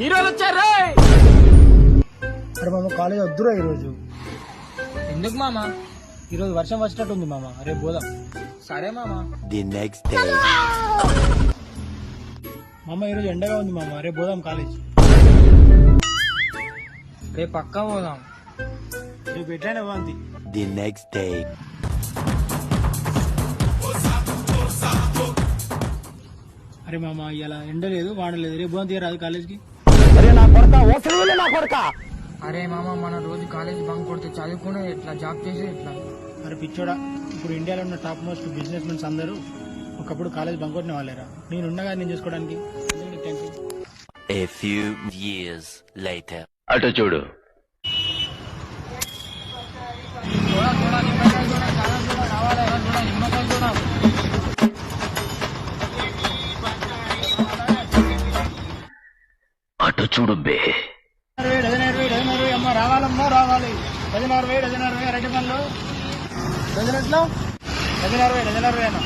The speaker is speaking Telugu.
హీరోలు వచ్చారు. అరే మామ కాలేజ్ వద్దురా ఈరోజు. ఎందుకు మామ? ఈరోజు వర్షం వచ్చినట్టుంది మామ, రేపు పోదాం. సరే మామ. The next day. మామ ఈరోజు ఎండగా ఉంది మామ, రేపు పోదాం కాలేజ్. రేపు పక్కా పోదాం. రేపు ఎట్లయినా బాగుంది. The next day. అరే మామ ఇలా ఎండ లేదు వాన లేదు, రేపు పోదాం తీయరాదు కాలేజ్కి. అరే మామ మన రోజు కాలేజ్ బంక్ కొడితే చదువుకునే ఎట్లా, జాబ్ చేసి ఎట్లా? అరే పిచ్చోడా, ఇప్పుడు ఇండియాలో ఉన్న టాప్ మోస్ట్ బిజినెస్ మెన్స్ అందరూ ఒకప్పుడు కాలేజ్ బంక్ కొట్టిన వాళ్ళేరా. నేను ఉండగా నేను చేసుకోవడానికి. A few years later. అటు చూడు. చూడా చూడా నిమ్మకాయ చూడా, కారం చూడా, రావాలి చూడా, నిమ్మకాయ చూడా. అటు చూడు బే. డజన్ 20 అమ్మ రావాలమ్మా రావాలి. డజన్ 20 అరటి పనులు డజన్ ఎట్లా? డజన్ 20 అన్న.